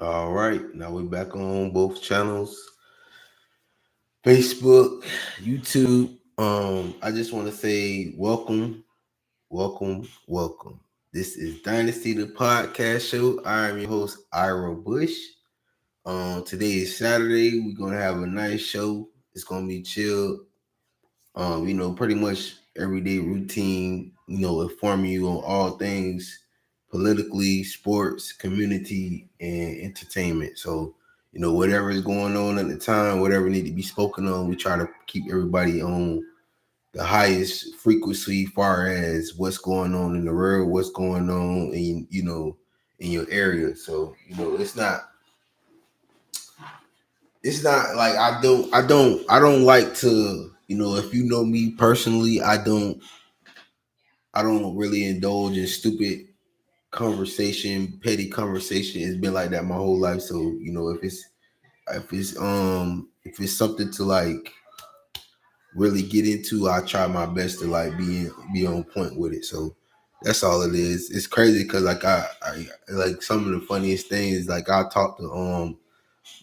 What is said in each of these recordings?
All right, now we're back on both channels, Facebook, YouTube. I just want to say welcome, welcome. This is Dynasty the podcast show. I am your host, Ira Bush. Today is Saturday. We're gonna have a nice show. It's gonna be chill. Pretty much everyday routine, informing you on all things politically, sports, community, and entertainment. So, whatever is going on at the time, whatever need to be spoken on, we try to keep everybody on the highest frequency far as what's going on in the world, what's going on in your area. So, it's not like I don't like to, if you know me personally, I don't really indulge in stupid conversation, petty conversation. It's been like that my whole life. So, if it's something to like really get into, I try my best to like be on point with it. So that's all it is. It's crazy because like I like some of the funniest things, like I talk to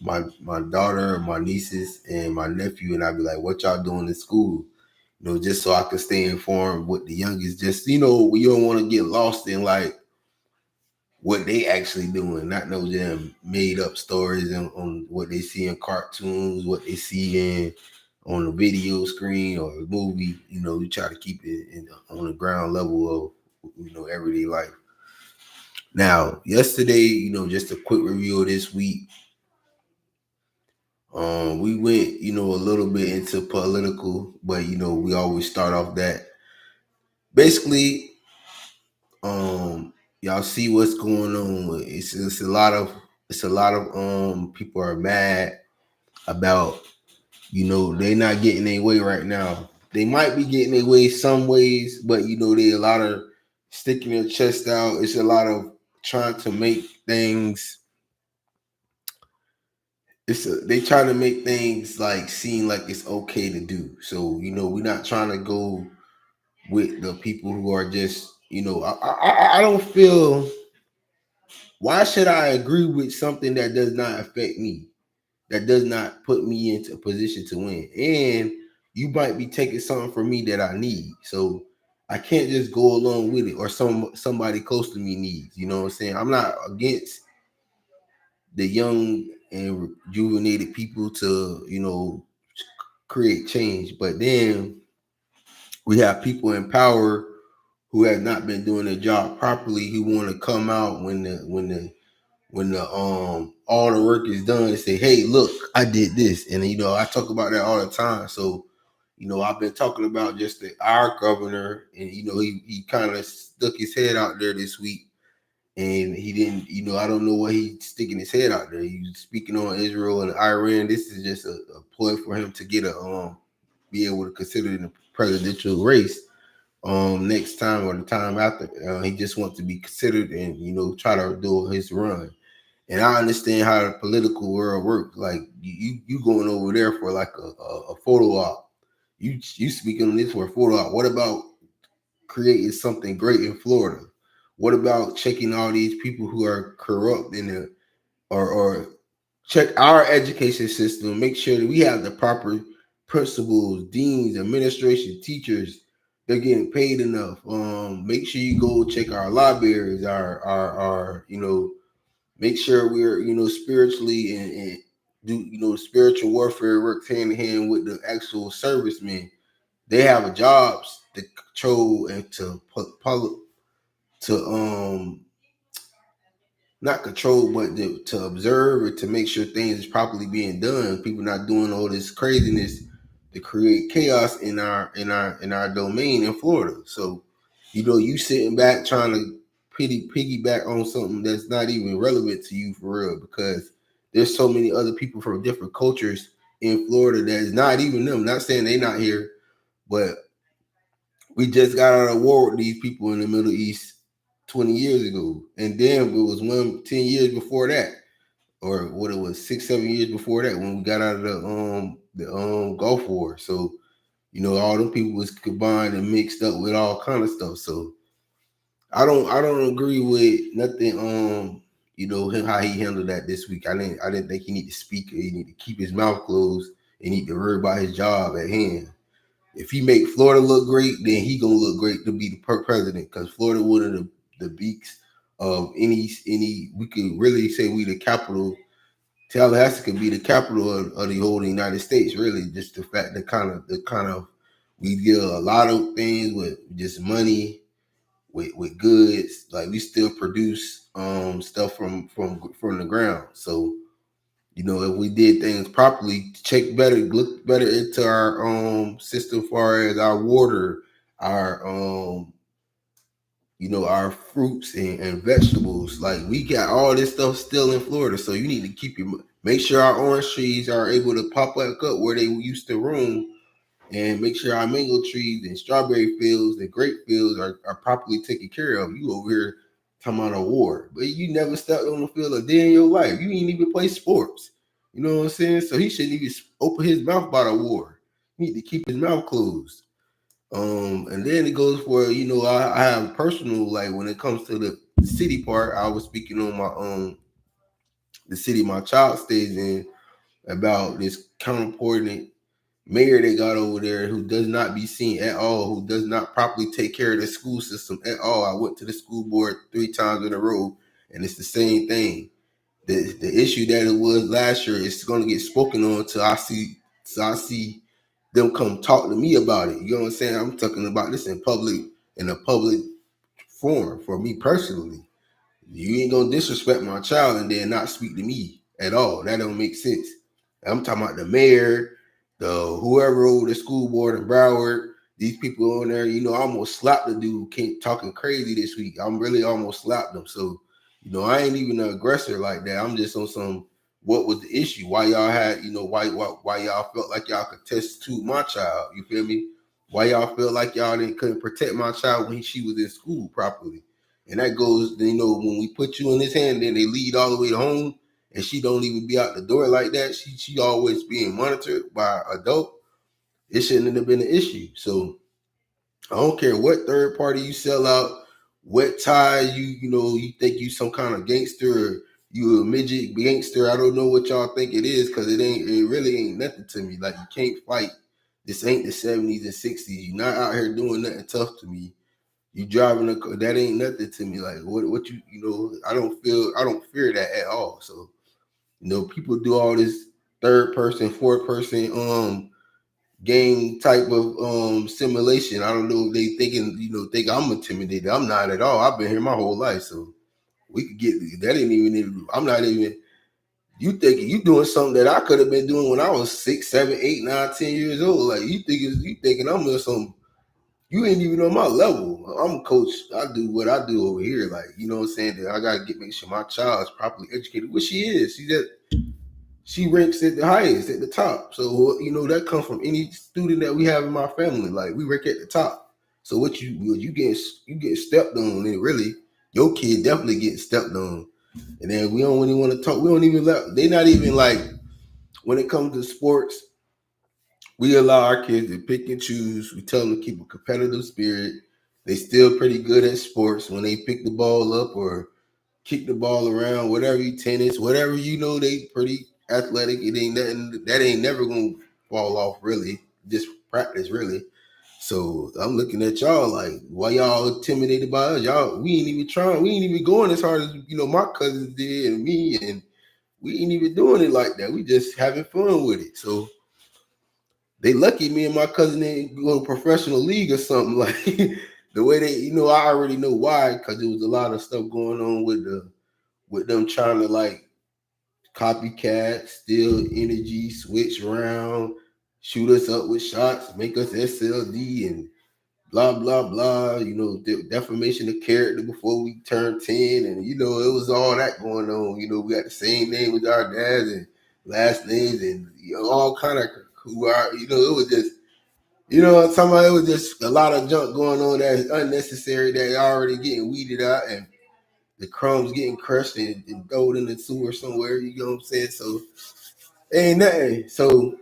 my daughter, my nieces, and my nephew, and I'd be like, "What y'all doing in school?" Just so I can stay informed with the youngest. Just you don't want to get lost in like what they actually doing, not no damn made up stories on what they see in cartoons, what they see in on the video screen or a movie. We try to keep it on the ground level of everyday life. Now, yesterday, just a quick review of this week. We went, a little bit into political, but we always start off that. Basically, y'all see what's going on. It's a lot of people are mad about, they not getting their way right now. They might be getting their way some ways, but they a lot of sticking their chest out. It's a lot of trying to make things they try to make things like seem like it's okay to do. So we're not trying to go with the people who are just I don't feel, why should I agree with something that does not affect me, that does not put me into a position to win, and you might be taking something from me that I need. So I can't just go along with it, or somebody close to me needs. You know what I'm saying? I'm not against the young and rejuvenated people to create change. But then we have people in power who have not been doing their job properly, who want to come out when the all the work is done and say, "Hey, look, I did this," and I talk about that all the time. So I've been talking about just our governor, and he kind of stuck his head out there this week. And he didn't, I don't know what he's sticking his head out there. He's speaking on Israel and Iran. This is just a ploy for him to get be able to consider in the presidential race next time or the time after. He just wants to be considered and try to do his run. And I understand how the political world works. Like you going over there for like a photo op. You speaking on this for a photo op. What about creating something great in Florida? What about checking all these people who are corrupt in the or check our education system, make sure that we have the proper principals, deans, administration, teachers, they're getting paid enough. Make sure you go check our libraries, our make sure we're spiritually and do spiritual warfare works hand in hand with the actual servicemen. They have jobs to control and to not control, but to observe or to make sure things is properly being done. People not doing all this craziness to create chaos in our domain in Florida. So, you sitting back trying to piggyback on something that's not even relevant to you for real, because there's so many other people from different cultures in Florida that is not even them. Not saying they not here, but we just got out of war with these people in the Middle East 20 years ago. And then it was 10 years before that, or what it was, 6, 7 years before that, when we got out of the Gulf War. So, all them people was combined and mixed up with all kind of stuff. So I don't agree with nothing him how he handled that this week. I didn't think he need to speak. He need to keep his mouth closed and need to worry about his job at hand. If he make Florida look great, then he gonna look great to be the president, because Florida one of the beaks of any. We could really say we the capital. Tallahassee could be the capital of the whole United States. Really, just the fact that kind of we deal a lot of things with just money, with goods. Like we still produce stuff from the ground. So if we did things properly, check better, look better into our system, as far as our water, our our fruits and vegetables. Like we got all this stuff still in Florida, so you need to make sure our orange trees are able to pop back up where they used to roam, and make sure our mango trees and strawberry fields and grape fields are properly taken care of. You over here talking about a war, but you never stepped on the field a day in your life. You ain't even play sports. You know what I'm saying? So he shouldn't even open his mouth about a war. He need to keep his mouth closed. And then it goes for, I have personal, like when it comes to the city part. I was speaking on my the city my child stays in, about this counterpoint mayor they got over there, who does not be seen at all, who does not properly take care of the school system at all. I went to the school board 3 times in a row, and it's the same thing. The issue that it was last year is going to get spoken on till I see them come talk to me about it. You know what I'm saying? I'm talking about this in a public forum for me personally. You ain't gonna disrespect my child and then not speak to me at all. That don't make sense. I'm talking about the mayor, the whoever over the school board in Broward, these people on there. I almost slapped the dude talking crazy this week. I'm really almost slapped him. So, I ain't even an aggressor like that. I'm just on some, what was the issue? Why y'all had, why y'all felt like y'all could test to my child? You feel me? Why y'all feel like y'all couldn't protect my child when she was in school properly? And that goes, when we put you in his hand, then they lead all the way to home, and she don't even be out the door like that. She always being monitored by an adult. It shouldn't have been an issue. So I don't care what third party you sell out, what tie you think you some kind of gangster, or you a midget gangster. I don't know what y'all think it is, because it really ain't nothing to me. Like, you can't fight. This ain't the 70s and 60s. You're not out here doing nothing tough to me. You driving a car, that ain't nothing to me. Like, what I don't fear that at all. So, people do all this third person, fourth person game type of simulation. I don't know if they think I'm intimidated. I'm not at all. I've been here my whole life. So we could get that. Ain't even, I'm not even, you thinking you doing something that I could have been doing when I was 6, 7, 8, 9, 10 years old. Like, you thinking I'm doing something. You ain't even on my level. I'm a coach. I do what I do over here. Like, you know what I'm saying? That I gotta make sure my child is properly educated, which she is. She ranks at the highest, at the top. So, that comes from any student that we have in my family. Like, we rank at the top. So what you get stepped on, and really your kid definitely getting stepped on. And then we don't really want to talk. We don't even they not even like, when it comes to sports, we allow our kids to pick and choose. We tell them to keep a competitive spirit. They still pretty good at sports when they pick the ball up or kick the ball around, whatever, tennis, whatever, they pretty athletic. It ain't nothing that ain't never gonna fall off, really. Just practice, really. So I'm looking at y'all like, why y'all intimidated by us? Y'all, we ain't even trying, we ain't even going as hard as my cousins did and me, and we ain't even doing it like that. We just having fun with it. So they lucky me and my cousin didn't go to professional league or something. Like, the way they, I already know why, because there was a lot of stuff going on with them trying to like copycat, steal energy, switch around, shoot us up with shots, make us SLD, and blah blah blah. Defamation of character before we turned 10, and it was all that going on. We got the same name with our dads and last names, and all kind of who are. It was just. I'm talking about, it was just a lot of junk going on that's unnecessary, that already getting weeded out, and the crumbs getting crushed and thrown in the sewer somewhere. You know what I'm saying? So ain't nothing. So,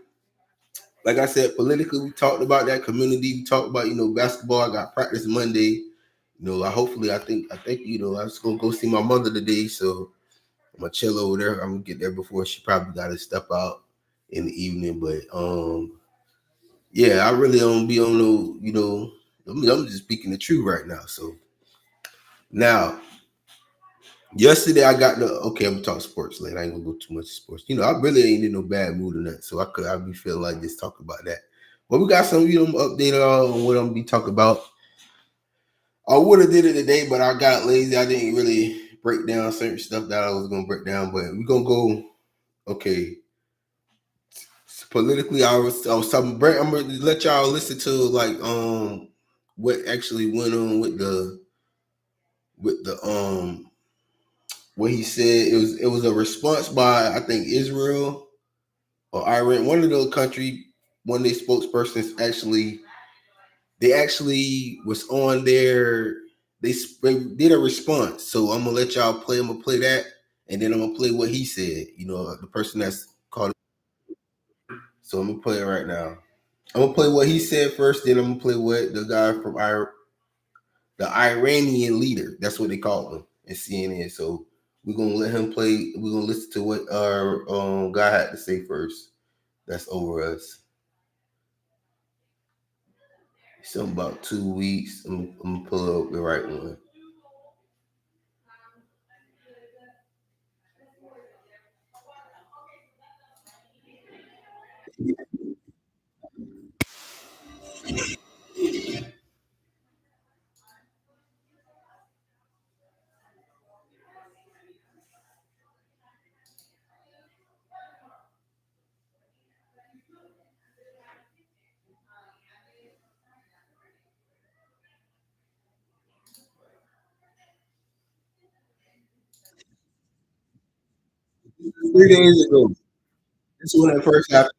like I said, politically, we talked about that community. We talked about basketball. I got practice Monday. I think I was gonna go see my mother today. So I'm gonna chill over there. I'm gonna get there before she probably got to step out in the evening. But yeah, I really don't be on no, I'm just speaking the truth right now. So now, yesterday I got the okay. I'm gonna talk sports later. I ain't gonna go too much sports. I really ain't in no bad mood or nothing. So I be feeling like just talk about that. But we got some, update on what I'm gonna be talking about. I would have did it today, but I got lazy. I didn't really break down certain stuff that I was gonna break down. But we're gonna go. Okay, politically, I was talking. I'm gonna let y'all listen to like what actually went on with the what he said. It was a response by I think Israel or Iran, one of those country. One of their spokespersons actually was on there. They did a response. So I'm gonna let y'all play. I'm gonna play that, and then I'm gonna play what he said. The person that's called. So I'm gonna play it right now. I'm gonna play what he said first, then I'm gonna play what the guy from the Iranian leader. That's what they call him in CNN. So we're gonna let him play. We're gonna listen to what our guy had to say first. That's over us. Something about 2 weeks. I'm gonna pull up the right one. 3 days ago. This is when it first happened.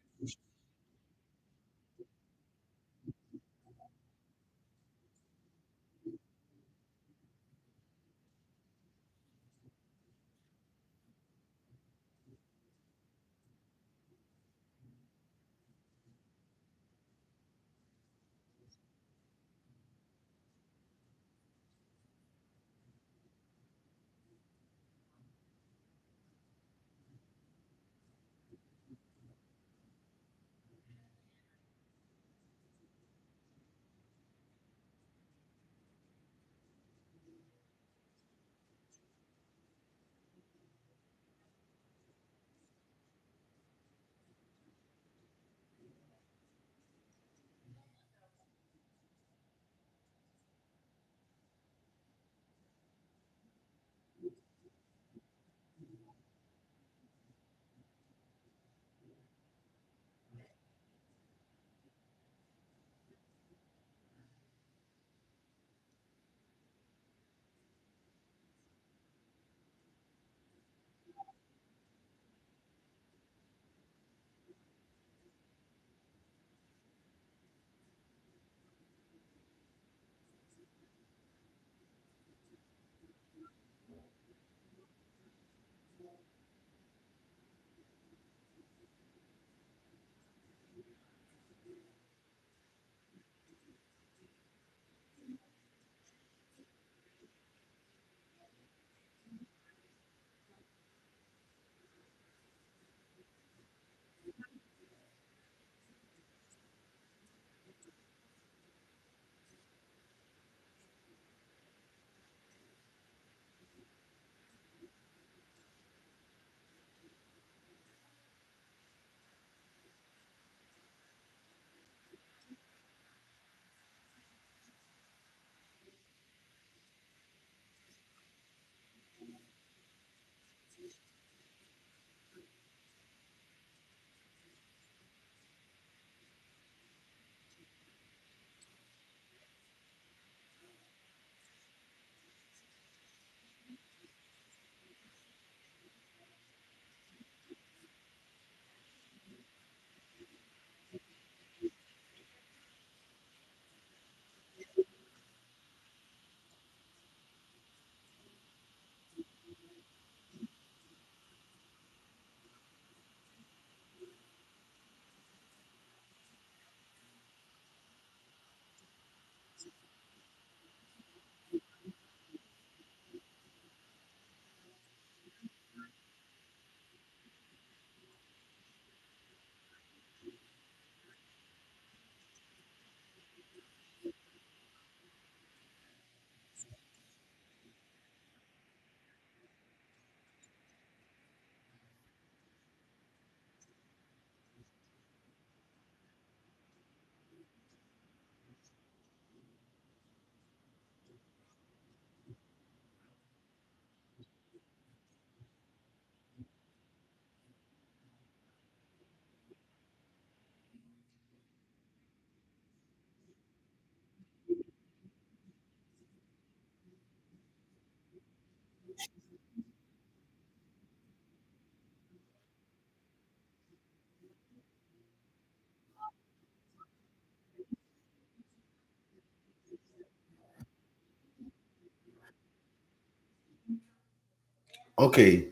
Okay,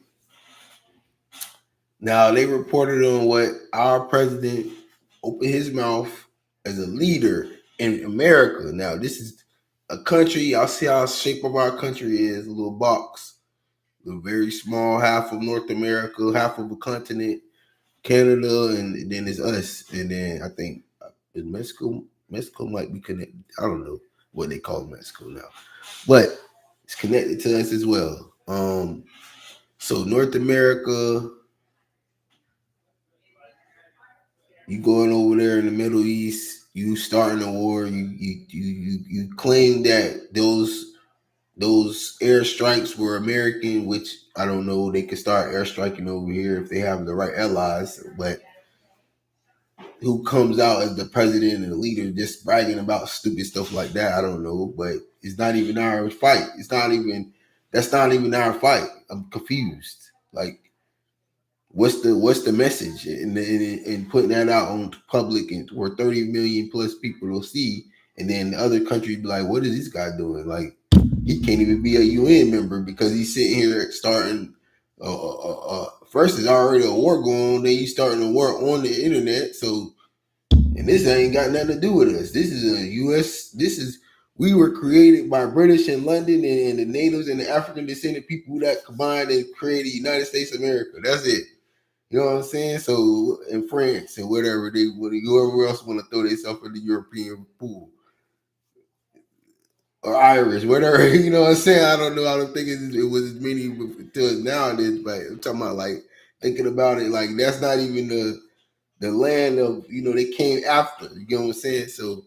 now they reported on what our president opened his mouth as a leader in America. Now this is a country. Y'all see how the shape of our country is a little box, a very small half of North America, half of a continent, Canada, and then it's us, and then I think is Mexico. Mexico might be connected. I don't know what they call Mexico now, but it's connected to us as well. So North America, you going over there in the Middle East, you starting a war, you claim that those airstrikes were American, which I don't know. They could start airstriking over here if they have the right allies, but who comes out as the president and the leader just bragging about stupid stuff like that? I don't know, but it's not even our fight. It's not even that's not even our fight. I'm confused. Like, what's the message and putting that out on public and where 30 million plus people will see, and then the other countries be like, what is this guy doing? Like, he can't even be a UN member because he's sitting here starting. First, there's already a war going on. Then you starting a war on the internet. So, and this ain't got nothing to do with us. This is a U.S. This is we were created by British in London and the natives and the African descendant people that combined and created the United States of America. That's it. You know what I'm saying? So in France and whatever whoever else want to throw themselves in the European pool or Irish, whatever. You know what I'm saying? I don't know. I don't think it was as many until nowadays. But I'm talking about like thinking about it, like that's not even the land of they came after. You know what I'm saying? So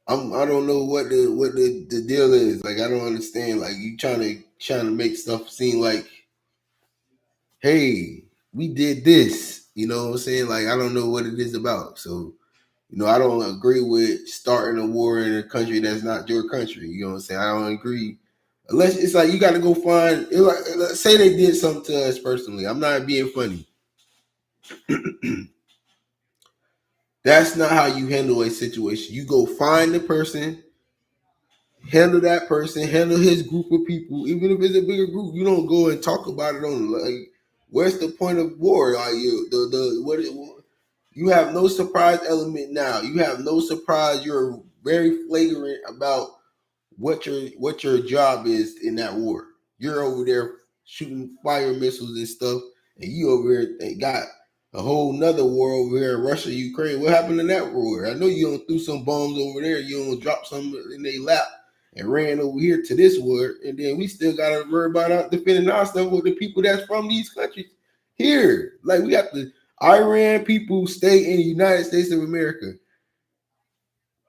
I don't know what the deal is. Like I don't understand. Like you trying to make stuff seem like, hey, we did this. You know what I'm saying? Like I don't know what it is about. So I don't agree with starting a war in a country that's not your country. You know what I'm saying? I don't agree. Unless it's like you got to go find. Say they did something to us personally. I'm not being funny. That's not how you handle a situation. You go find the person, handle that person, handle his group of people. Even if it's a bigger group, you don't go and talk about it on like. Where's the point of war? Are you the what? You have no surprise element now. You have no surprise. You're very flagrant about what your job is in that war. You're over there shooting fire missiles and stuff, and you over here they got a whole nother war over here in Russia, Ukraine. What happened in that war? I know you don't threw some bombs over there. You don't drop some in their lap and ran over here to this war, and then we still got to worry about defending our stuff with the people that's from these countries here. Like we got the Iran people stay in the United States of America.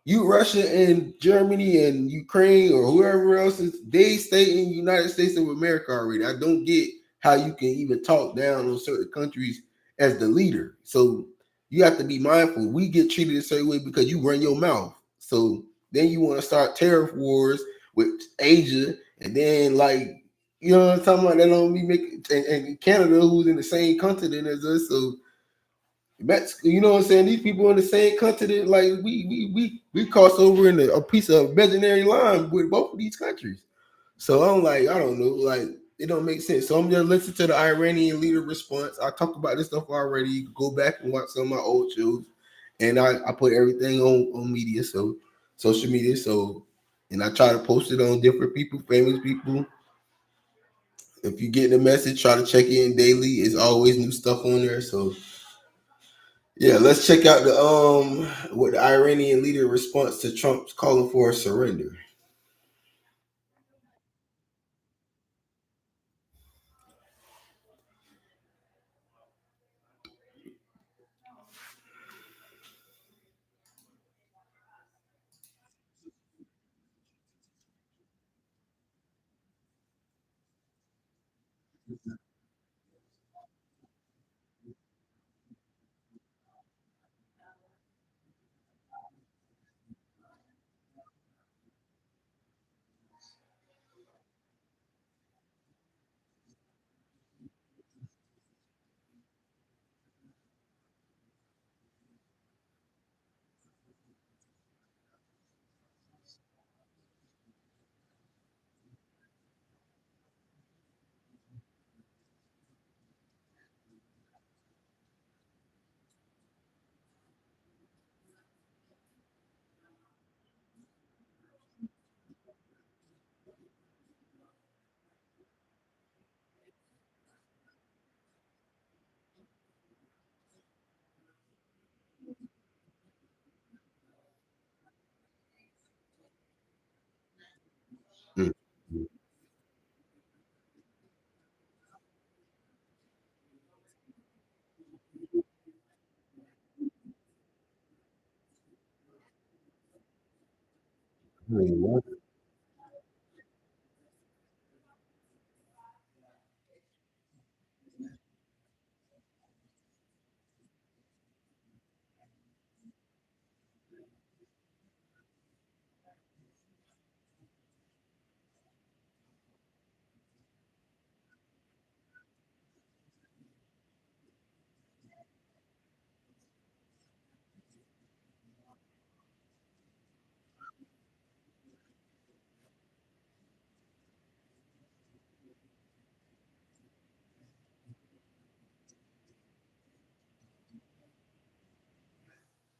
You Russia and Germany and Ukraine or whoever else is they stay in the United States of America already. I don't get how you can even talk down on certain countries as the leader. So you have to be mindful. We get treated a certain way because you run your mouth. So then you want to start tariff wars with Asia, and then like what I'm talking about. That don't be making and Canada, who's in the same continent as us. So Mexico, you know what I'm saying? These people on the same continent, like we cross over in a piece of imaginary line with both of these countries. So I'm like, I don't know, like it don't make sense. So I'm just listening to the Iranian leader response. I talked about this stuff already. You can go back and watch some of my old shows, and I put everything on media, so social media. So and I try to post it on different people, famous people. If you get the message, try to check in daily. It's always new stuff on there. So yeah, let's check out the what the Iranian leader response to Trump's calling for a surrender.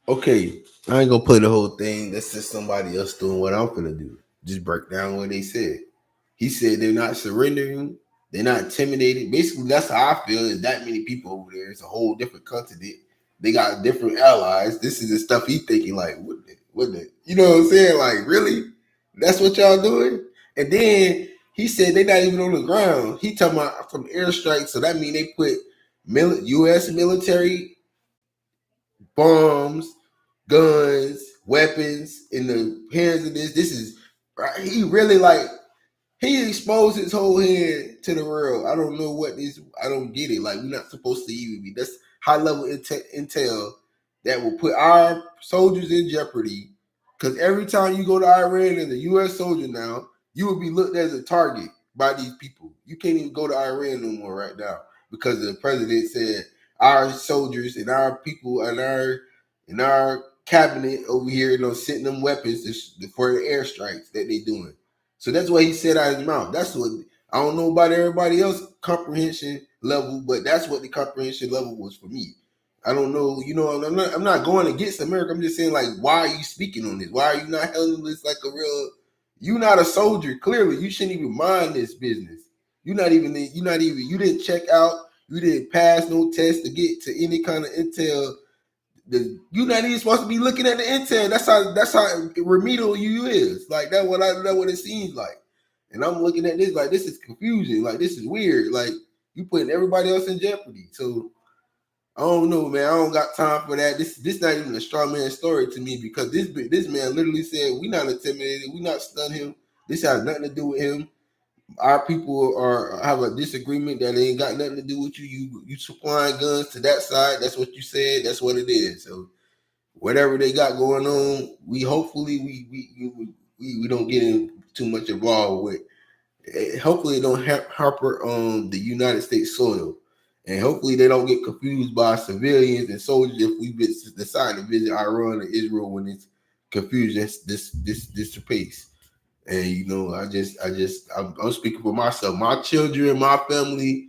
Okay, I ain't gonna play the whole thing. That's just somebody else doing what I'm gonna do. Just break down what they said. He said they're not surrendering, they're not intimidated. Basically, that's how I feel. Is that many people over there? It's a whole different continent. They got different allies. This is the stuff he thinking like, you know what I'm saying? Like, really? That's what y'all doing? And then he said they're not even on the ground. He talking about from airstrikes, so that mean they put U.S. military bombs, guns, weapons in the hands of this. This is right. He really like he exposed his whole head to the world. I don't know what this. I don't get it. Like we're not supposed to even be. That's high level intel that will put our soldiers in jeopardy. Because every time you go to Iran as a U.S. soldier now, you will be looked at as a target by these people. You can't even go to Iran no more right now because the president said our soldiers and our people and our cabinet over here, you know, sending them weapons for the airstrikes that they doing. So that's what he said out of his mouth. That's what I don't know about everybody else comprehension level, but that's what the comprehension level was for me. I don't know, you know, I'm not going against America. I'm just saying, like, why are you speaking on this? Why are you not handling this like a real? You're not a soldier. Clearly, you shouldn't even mind this business. You didn't check out. You didn't pass no test to get to any kind of intel. You're not even supposed to be looking at the intel. That's how remedial you is. Like that what it seems like. And I'm looking at this like this is confusion. Like this is weird. Like you putting everybody else in jeopardy. So I don't know, man. I don't got time for that. This not even a straw man story to me because this man literally said we not intimidated, we not stun him. This has nothing to do with him. Our people are have a disagreement that ain't got nothing to do with you. You supplying guns to that side. That's what you said. That's what it is. So whatever they got going on, we hopefully we don't get in too much involved with. Hopefully, it don't harper on the United States soil, and hopefully they don't get confused by civilians and soldiers if we decide to visit Iran or Israel when it's confusion this pace. And you know, I'm speaking for myself. My children, my family,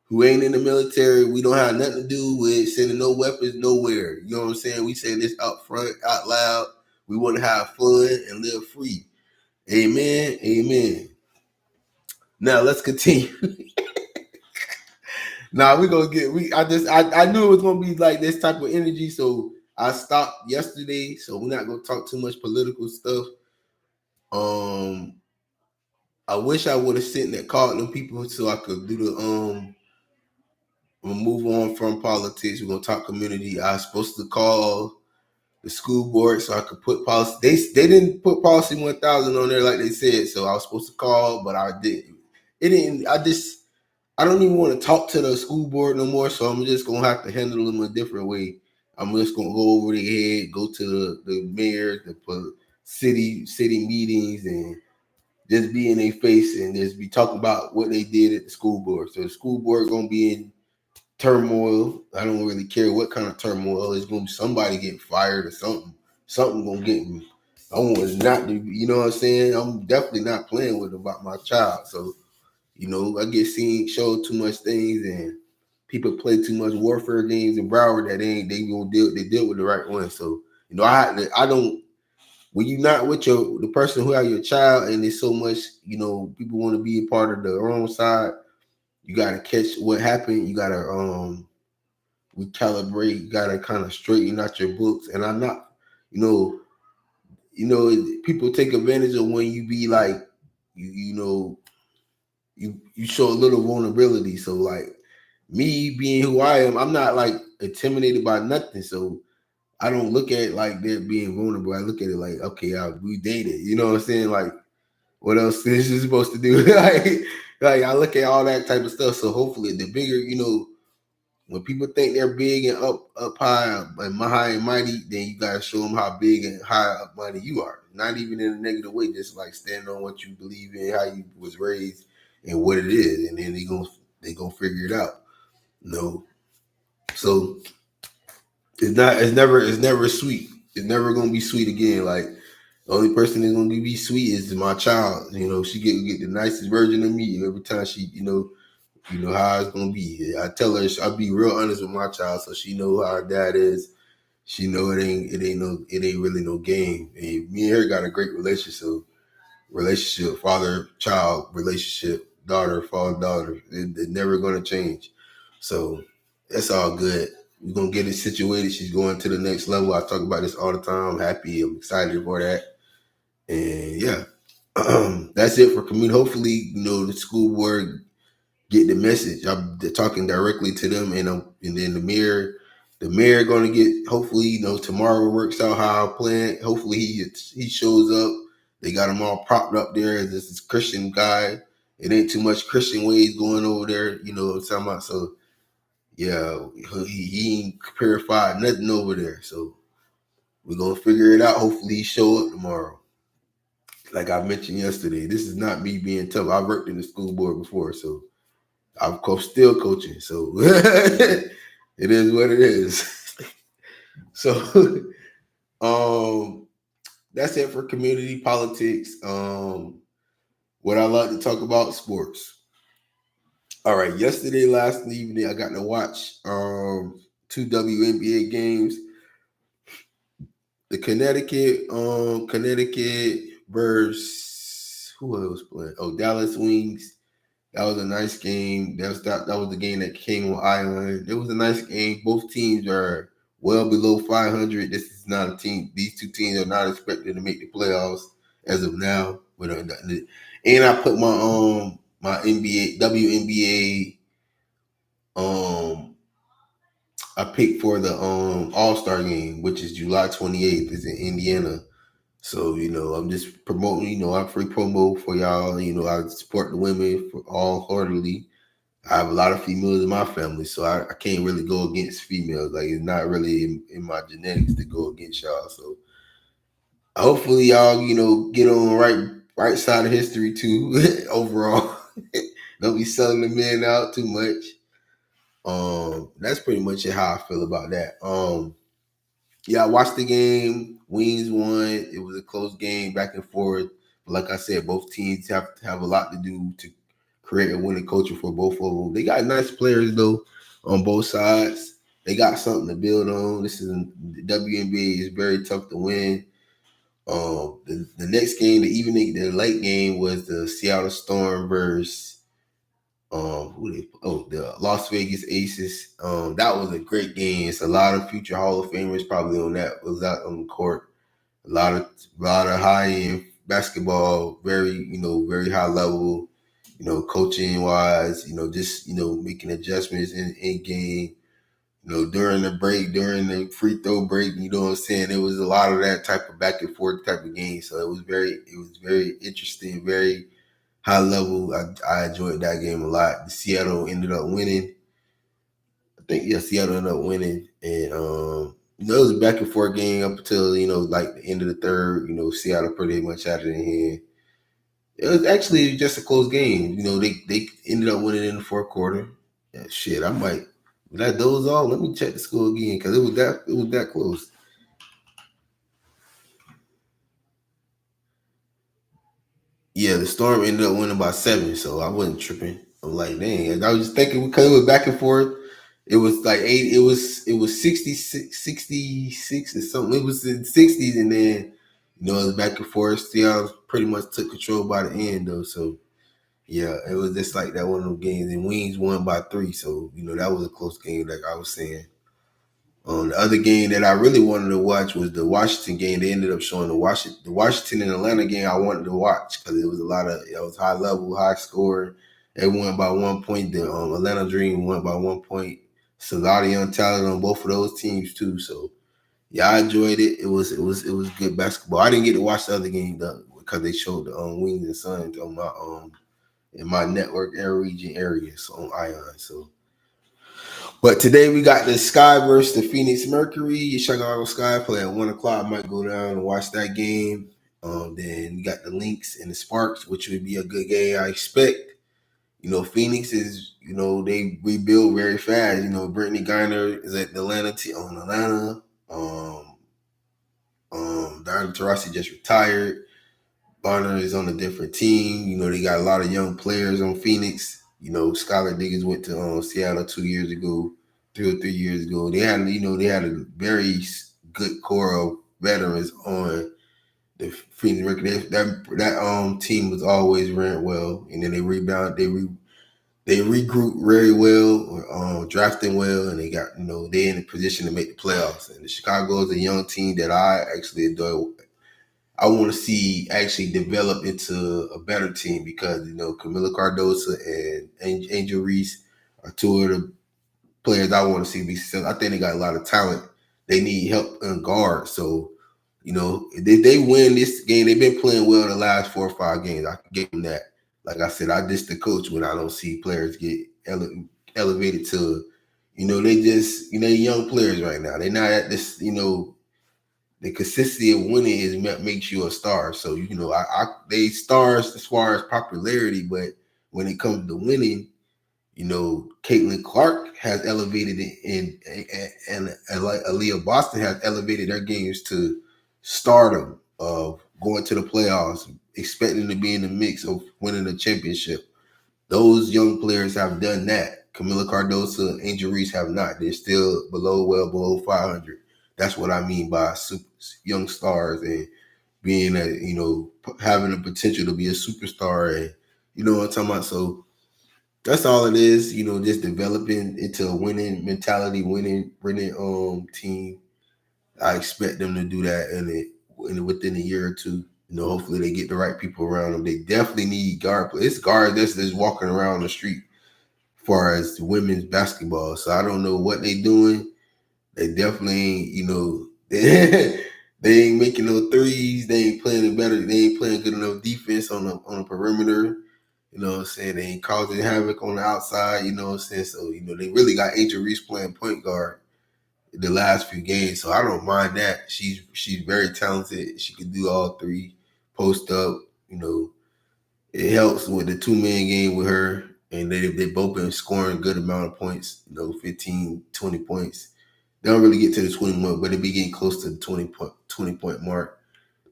who ain't in the military, we don't have nothing to do with sending no weapons nowhere. You know what I'm saying? We say this out front, out loud. We want to have fun and live free. Amen. Amen. Now let's continue. Now we gonna get I knew it was gonna be like this type of energy, so I stopped yesterday. So we're not gonna talk too much political stuff. Um I wish I would have sent that called them people so I could do the we'll move on from politics. We're gonna talk community. I was supposed to call the school board so I could put policy. They didn't put policy 1000 on there like they said, so I was supposed to call, but I didn't. It didn't. I don't even want to talk to the school board no more, so I'm just gonna have to handle them a different way. I'm just gonna go over their head, go to the mayor, the city meetings, and just be in their face and just be talking about what they did at the school board. So the school board gonna be in turmoil. I don't really care what kind of turmoil. It's gonna be somebody getting fired or something. Something gonna get me. I want not to, you know what I'm saying? I'm definitely not playing with about my child. So, you know, I get seen showed too much things and people play too much warfare games in Broward that they gonna deal with the right one. So, you know, I don't when you're not with the person who have your child and there's so much, you know, people want to be a part of the wrong side, you gotta catch what happened. You gotta recalibrate. You gotta kind of straighten out your books. And I'm not, you know, people take advantage of when you be like, you know, you show a little vulnerability. So like me being who I am, I'm not like intimidated by nothing. So I don't look at it like they're being vulnerable. I look at it like, okay, we dated. You know what I'm saying? Like, what else is this supposed to do? like I look at all that type of stuff. So hopefully, the bigger, when people think they're big and up high and high and mighty, then you gotta show them how big and high up mighty you are. Not even in a negative way, just like stand on what you believe in, how you was raised, and what it is, and then they gonna figure it out. So it's never sweet. It's never gonna be sweet again. Like the only person that's gonna be sweet is my child. She get the nicest version of me every time she, how it's gonna be. I tell her I'll be real honest with my child, so she know how her dad is. She know it ain't really no game. And me and her got a great relationship, father child relationship, daughter father daughter. It's never gonna change. So that's all good. We're gonna get it situated. She's going to the next level. I talk about this all the time. I'm happy. I'm excited for that. And yeah, that's it for community. Hopefully, the school board get the message. I'm talking directly to them, and then the mayor going to get. Hopefully, tomorrow works out how I plan. Hopefully, he shows up. They got him all propped up there as this Christian guy. It ain't too much Christian ways going over there. You know what I'm talking about? So yeah, he ain't purified nothing over there. So we're gonna figure it out. Hopefully, he show up tomorrow. Like I mentioned yesterday, this is not me being tough. I worked in the school board before, so I'm still coaching, so it is what it is. So, that's it for community politics. What I like to talk about sports. All right, last evening, I got to watch two WNBA games. The Connecticut versus who else playing? Oh, Dallas Wings. That was a nice game. That was the game that came on Island. It was a nice game. Both teams are well below 500. This is not a team. These two teams are not expected to make the playoffs as of now. And I put my NBA WNBA I picked for the All-Star game, which is July 28th. It's in Indiana. So, I'm just promoting, I'm free promo for y'all. I support the women for all heartedly. I have a lot of females in my family, so I can't really go against females. Like it's not really in my genetics to go against y'all. So hopefully y'all, get on the right side of history too. Overall, don't be selling the men out too much. That's pretty much it how I feel about that. Yeah, I watched the game. Wings won. It was a close game, back and forth. But like I said, both teams have a lot to do to create a winning culture for both of them. They got nice players though on both sides. They got something to build on. The WNBA is very tough to win. The next game, the late game was the Seattle Storm versus the Las Vegas Aces. That was a great game. It's a lot of future Hall of Famers probably on that was out on the court. A lot of high end basketball, very high level, coaching wise, just making adjustments in game, during the break, during the free throw break, you know what I'm saying? It was a lot of that type of back and forth type of game. So it was very interesting, very high level. I enjoyed that game a lot. The Seattle ended up winning. I think Seattle ended up winning, and it was a back and forth game up until like the end of the third. Seattle pretty much had it in hand. It was actually just a close game. They ended up winning in the fourth quarter. Yeah, shit, I might let those all. Let me check the score again because it was that close. Yeah, the Storm ended up winning by 7, so I wasn't tripping. I'm like, dang. And I was just thinking because it was back and forth. It was like 8. It was 66 or something. It was in 60s, and then it was back and forth. Seattle pretty much took control by the end though. So yeah, it was just like that one of those games. And Wings won by 3, so that was a close game, like I was saying. The other game that I really wanted to watch was the Washington game. They ended up showing the Washington and Atlanta game. I wanted to watch because it was high level, high score. They won by 1 point. The Atlanta Dream won by 1 point. So a lot of young talent on both of those teams too. So Yeah, I enjoyed it. It was good basketball. I didn't get to watch the other game though because they showed the Wings and Suns on my in my network region area, so on Ion. So, but today we got the Sky versus the Phoenix Mercury. Chicago Sky play at 1 o'clock. I might go down and watch that game. Then we got the Lynx and the Sparks, which would be a good game. I expect. Phoenix is, they rebuild very fast. Brittany Griner is at the Atlanta on Atlanta. Diana Taurasi just retired. Bonner is on a different team. They got a lot of young players on Phoenix. Skylar Diggins went to Seattle 2 years ago, 3 or 3 years ago. They had a very good core of veterans on the Phoenix Mercury. That team was always ran well, and then they rebound. They regroup very well, drafting well, and they got they in a position to make the playoffs. And the Chicago is a young team that I actually adore. I want to see actually develop into a better team because Camila Cardosa and Angel Reese are two of the players I want to see be successful. I think they got a lot of talent. They need help in guard. So, if they win this game, they've been playing well the last 4 or 5 games. I can give them that. Like I said, I diss the coach when I don't see players get elevated to, they just, young players right now. They're not at this, the consistency of winning makes you a star. So, they stars as far as popularity, but when it comes to winning, Caitlin Clark has elevated it, and like Aaliyah Boston has elevated their games to stardom of going to the playoffs, expecting to be in the mix of winning a championship. Those young players have done that. Camila Cardosa, Angel Reese have not. They're still well below 500. That's what I mean by young stars and being having the potential to be a superstar, and what I'm talking about. So that's all it is, just developing into a winning mentality, winning team. I expect them to do that within a year or two. Hopefully they get the right people around them. They definitely need guard play. It's guard that's just walking around the street as far as women's basketball. So I don't know what they doing. They definitely ain't, they ain't making no threes. They ain't playing better. They ain't playing good enough defense on the perimeter. You know what I'm saying? They ain't causing havoc on the outside, you know what I'm saying? So, they really got Angel Reese playing point guard the last few games. So I don't mind that. She's very talented. She can do all three, post up, it helps with the 2-man game with her. And they both been scoring a good amount of points, 15, 20 points. They don't really get to the 21, but they be getting close to the 20 point mark.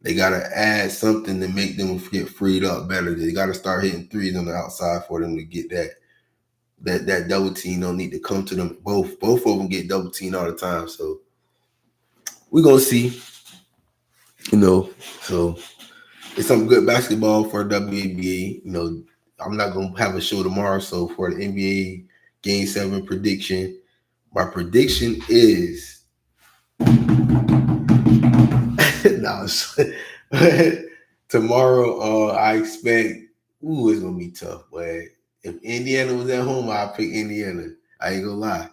They got to add something to make them get freed up better. They got to start hitting threes on the outside for them to get that double team. Don't need to come to them. Both of them get double teamed all the time. So we're going to see, So it's some good basketball for WNBA. I'm not going to have a show tomorrow. So for the NBA Game 7 prediction, my prediction is no, tomorrow, I expect. It's gonna be tough. But if Indiana was at home, I'd pick Indiana. I ain't gonna lie.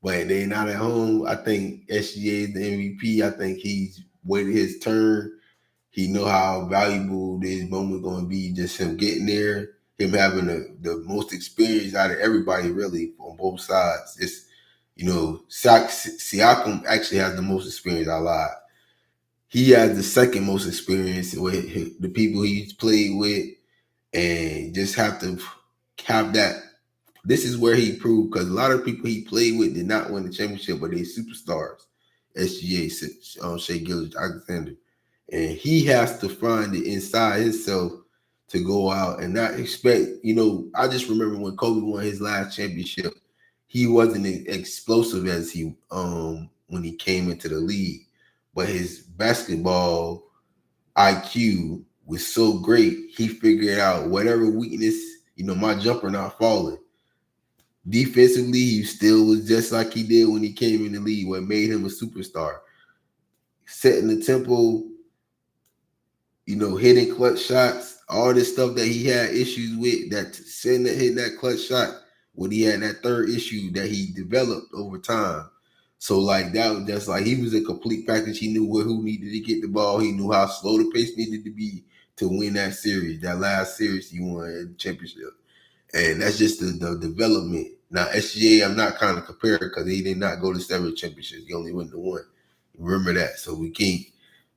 But they not at home. I think SGA is the MVP. I think he's waited his turn. He know how valuable this moment going to be. Just him getting there, him having the most experience out of everybody, really, on both sides. It's Siakam actually has the most experience. I lied. He has the second most experience with the people he's played with, and just have to have that. This is where he proved, because a lot of people he played with did not win the championship, but they superstars. SGA, Shea Gilgeous-Alexander, and he has to find it inside himself to go out and not expect. I just remember when Kobe won his last championship, he wasn't as explosive as he when he came into the league, but his basketball IQ was so great, he figured out whatever weakness, my jumper not falling. Defensively, he still was just like he did when he came in the league, what made him a superstar. Setting the tempo, hitting clutch shots, all this stuff that he had issues with, that hitting that clutch shot, when he had that third issue that he developed over time. So like that's like he was a complete package. He knew who needed to get the ball. He knew how slow the pace needed to be to win that series. That last series he won the championship. And that's just the development. Now SGA, I'm not kind of comparing because he did not go to 7 championships. He only went to 1. Remember that. So we can't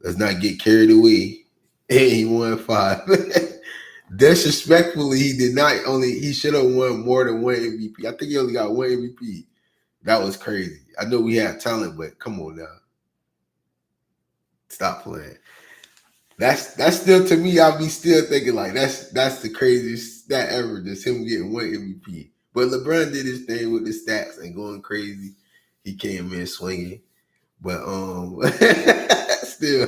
let's not get carried away. And he won 5. Disrespectfully, he did not only he should have won more than 1 MVP. I think he only got 1 MVP. That was crazy. I know we had talent, but come on now. Stop playing. That's still to me, I'll be still thinking like that's the craziest stat ever, just him getting 1 MVP. But LeBron did his thing with the stats and going crazy. He came in swinging. But still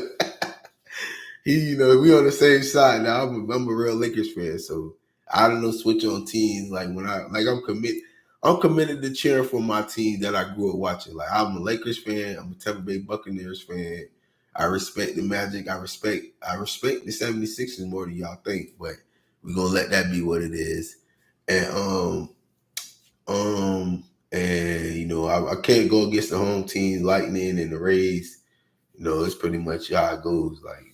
we on the same side now. I'm a real Lakers fan, so I don't know switch on teams. Like when I'm committed to cheering for my team that I grew up watching. Like I'm a Lakers fan, I'm a Tampa Bay Buccaneers fan. I respect the Magic. I respect the 76ers more than y'all think, but we're gonna let that be what it is. And I can't go against the home teams, Lightning and the Rays. It's pretty much how it goes. Like,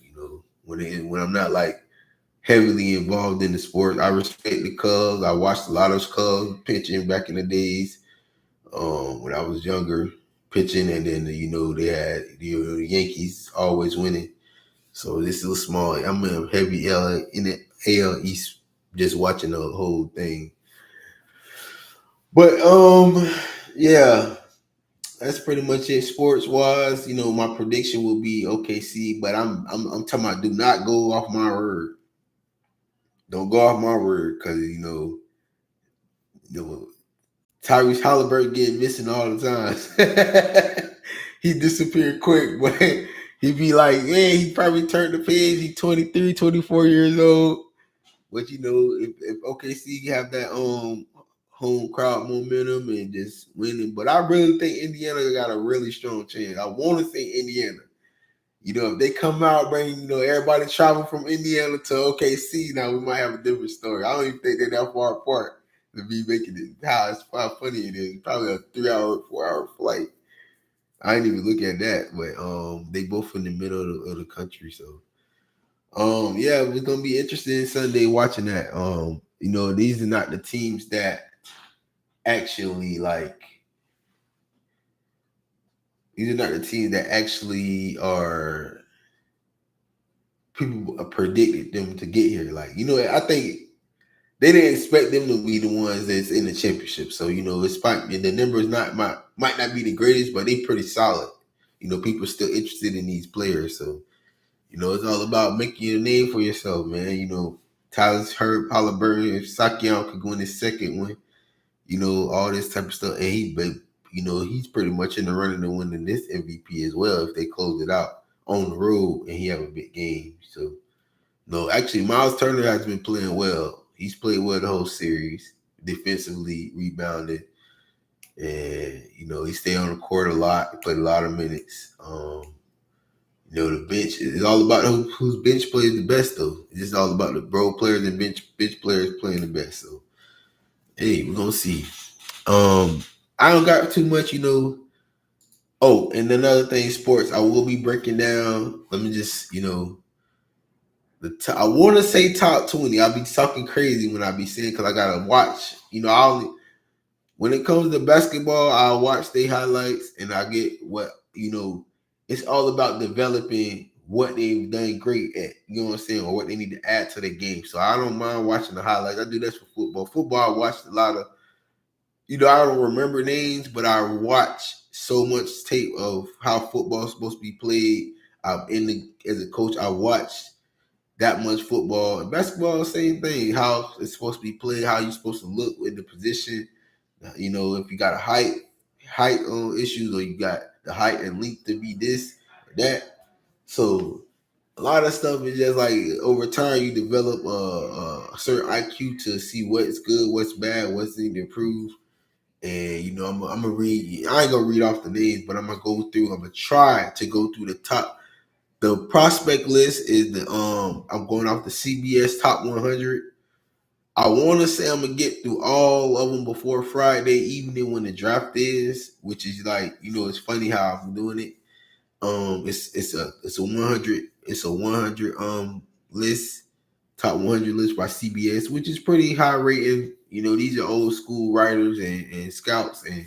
when I'm not like heavily involved in the sport, I respect the Cubs. I watched a lot of Cubs pitching back in the days when I was younger, pitching, and then they had the Yankees always winning. So this is small. I'm a heavy L in the AL East, just watching the whole thing. But yeah. That's pretty much it sports wise. My prediction will be OKC, but I'm talking about do not go off my word. Don't go off my word because Tyrese Halliburton getting missing all the time. He disappeared quick, but he'd be like, man, he probably turned the page. He's 23, 24 years old. But if OKC have that home crowd momentum and just winning. But I really think Indiana got a really strong chance. I want to say Indiana. If they come out, bring everybody travel from Indiana to OKC, now we might have a different story. I don't even think they're that far apart to be making it. How funny it is. Probably a 3-hour, 4-hour flight. I didn't even look at that, but they both in the middle of the country, so. Yeah, we're gonna be interested in Sunday watching that. These are not the teams that actually are people predicted them to get here. I think they didn't expect them to be the ones that's in the championship. So it's fine. The numbers might not be the greatest, but they pretty solid. People are still interested in these players, so. It's all about making a name for yourself, man. Tyler's hurt, Halliburton, if Sakion could go in his second one, all this type of stuff. And he's pretty much in the running to winning this MVP as well if they close it out on the road and he have a big game. So, no, actually, Miles Turner has been playing well. He's played well the whole series, defensively rebounded. And, he stayed on the court a lot, he played a lot of minutes. The bench is all about whose bench plays the best, though. It's just all about the role players and bench players playing the best. So, hey, we're gonna see. I don't got too much, Oh, and another thing, sports. I will be breaking down. Let me just, I want to say top 20. I'll be talking crazy when I be saying because I gotta watch. When it comes to basketball, I watch their highlights and I get what it's all about developing what they've done great at, you know what I'm saying, or what they need to add to the game. So I don't mind watching the highlights. I do this for football. Football, I watched a lot of, I don't remember names, but I watch so much tape of how football is supposed to be played. As a coach, I watched that much football. And basketball, same thing, how it's supposed to be played, how you're supposed to look with the position. If you got a height issues or you got the height and length to be this or that. So a lot of stuff is just like over time you develop a certain IQ to see what's good, what's bad, what's need to improve. And I'm gonna read. I ain't gonna read off the names, but I'm gonna go through. I'm gonna try to go through the top. The prospect list is I'm going off the CBS top 100. I want to say I'm gonna get through all of them before Friday evening when the draft is, which is like, it's funny how I'm doing it. It's a 100 list, top 100 list by CBS, which is pretty high rating. These are old school writers and scouts, and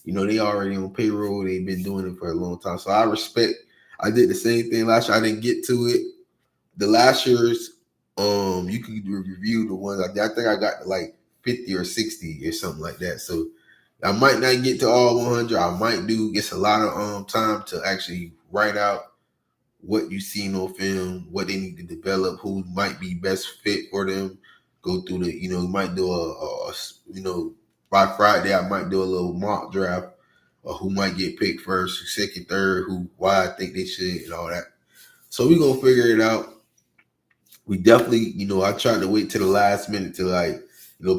they already on payroll. They've been doing it for a long time, so I respect. I did the same thing last year. I didn't get to it. The last year's, you could review the ones I think I got like 50 or 60 or something like that. So I might not get to all 100. I might do. It's a lot of time to actually write out what you've seen on film, what they need to develop, who might be best fit for them. Go through the, might do by Friday I might do a little mock draft or who might get picked first, second, third, why I think they should, and all that. So we're gonna figure it out. We definitely, I tried to wait to the last minute to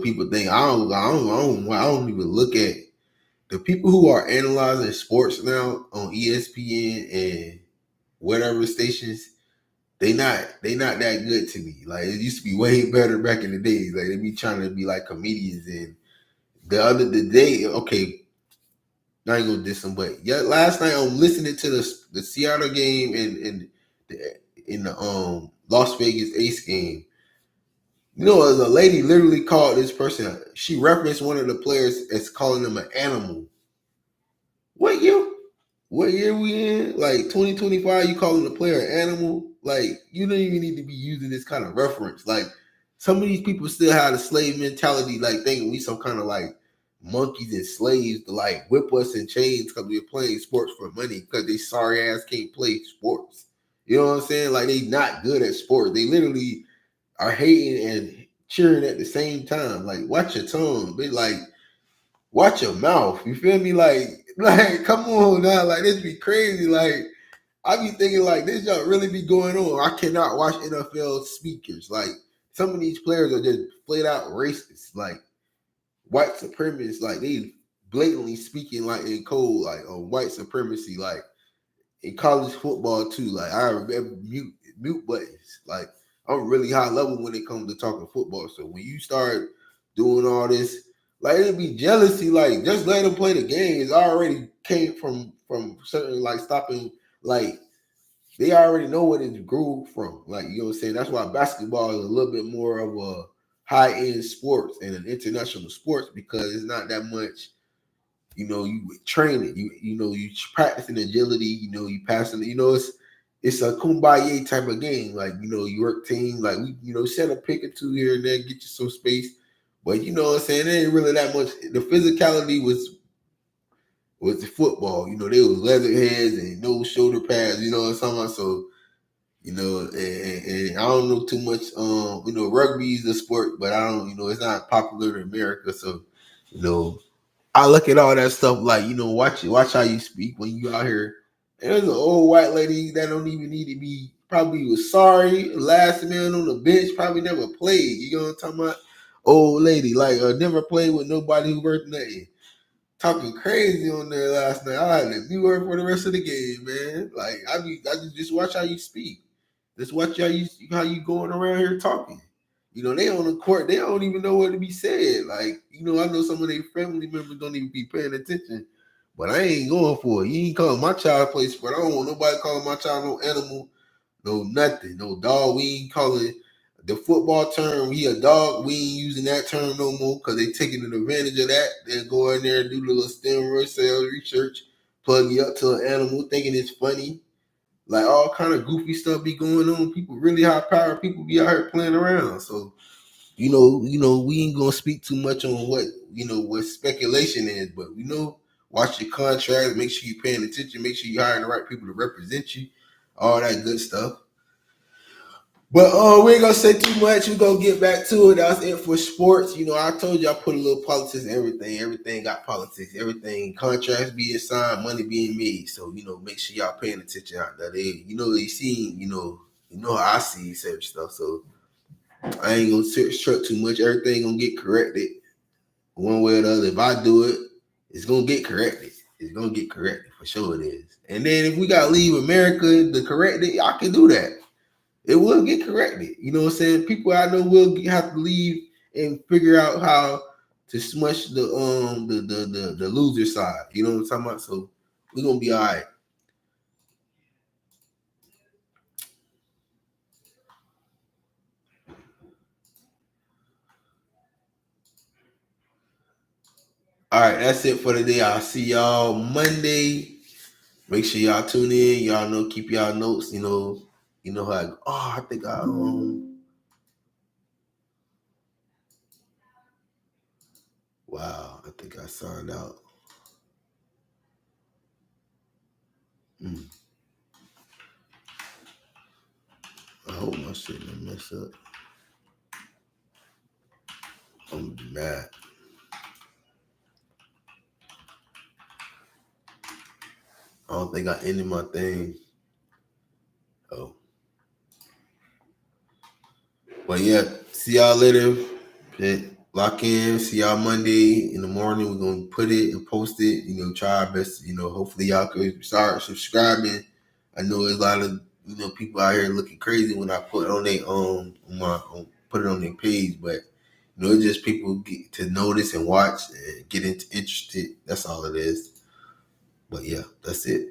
people think I don't even look at the people who are analyzing sports now on ESPN and whatever stations. They not that good to me. Like it used to be way better back in the days. Like they be trying to be like comedians and the day. Okay, I ain't gonna diss them, but yeah, last night I'm listening to the Seattle game and in the Las Vegas Ace game. As a lady literally called this person, she referenced one of the players as calling them an animal. What year? What year we in? Like 2025, you calling the player an animal? Like, you don't even need to be using this kind of reference. Like, some of these people still have the slave mentality, like thinking we some kind of like monkeys and slaves to like whip us in chains because we're playing sports for money because they sorry ass can't play sports. You know what I'm saying? Like, they not good at sports. They literally are hating and cheering at the same time. Like, watch your tongue. Be like, watch your mouth. You feel me? Like, come on now. Like, this be crazy. Like, I be thinking like this don't really be going on. I cannot watch NFL speakers. Like, some of these players are just flat out racist. Like, white supremacists. Like, they blatantly speaking like in code, like on white supremacy. Like, in college football too. Like, I remember mute buttons. Like, I'm really high level when it comes to talking football. So when you start doing all this, like it'd be jealousy. Like, just let them play the game. It's already came from certain like stopping. Like, they already know what it grew from. Like, you know what I'm saying? That's why basketball is a little bit more of a high end sports and an international sports because it's not that much. You train it. You practicing agility. You passing. It's a kumbaya type of game. Like, you work team. Like, we set a pick or two here and there, get you some space. But you know what I'm saying? It ain't really that much. The physicality was the football. They was leather heads and no shoulder pads. You know what I'm talking about? So, and I don't know too much. Rugby is a sport, but I don't. It's not popular in America. So, I look at all that stuff like, watch how you speak when you out here. And there's an old white lady that don't even need to be. Probably was sorry. Last man on the bench. Probably never played. You know what I'm talking about? Old lady like never played with nobody who worth nothing. Talking crazy on there last night. I had to mute her for the rest of the game, man. Like I just watch how you speak. Just watch how you going around here talking. They on the court, they don't even know what to be said. Like, I know some of their family members don't even be paying attention. But I ain't going for it. You ain't calling my child play sport. I don't want nobody calling my child no animal, no nothing, no dog. We ain't calling the football term, he a dog. We ain't using that term no more because they taking advantage of that. They go in there and do the little steroid sales research, plug you up to an animal, thinking it's funny. Like, all kind of goofy stuff be going on. People really high power. People be out here playing around. So, we ain't gonna speak too much on what speculation is, but watch your contracts, make sure you're paying attention, make sure you're hiring the right people to represent you, all that good stuff. But we ain't gonna say too much. We're gonna get back to it. That's it for sports. I told you I put a little politics in everything. Everything got politics. Everything, contracts being signed, money being made. So, make sure y'all paying attention out there. They see, how I see certain stuff. So I ain't gonna strut too much. Everything gonna get corrected one way or the other. If I do it, it's gonna get corrected. It's gonna get corrected for sure. It is. And then if we gotta leave America to correct it, I can do that. It will get corrected. You know what I'm saying? People I know will have to leave and figure out how to smush the loser side. You know what I'm talking about? So we're gonna be all right. All right, that's it for today. I'll see y'all Monday. Make sure y'all tune in. Y'all know, keep y'all notes. You know how. I think I Wow, I think I signed out. Mm, I hope my shit didn't mess up. I'm mad. I don't think I ended my thing. Oh, but yeah, see y'all later. Okay, lock in. See y'all Monday in the morning. We're gonna put it and post it. Try our best. Hopefully y'all could start subscribing. I know there's a lot of people out here looking crazy when I put it on their put it on their page, but it's just people get to notice and watch and get interested. That's all it is. But yeah, that's it.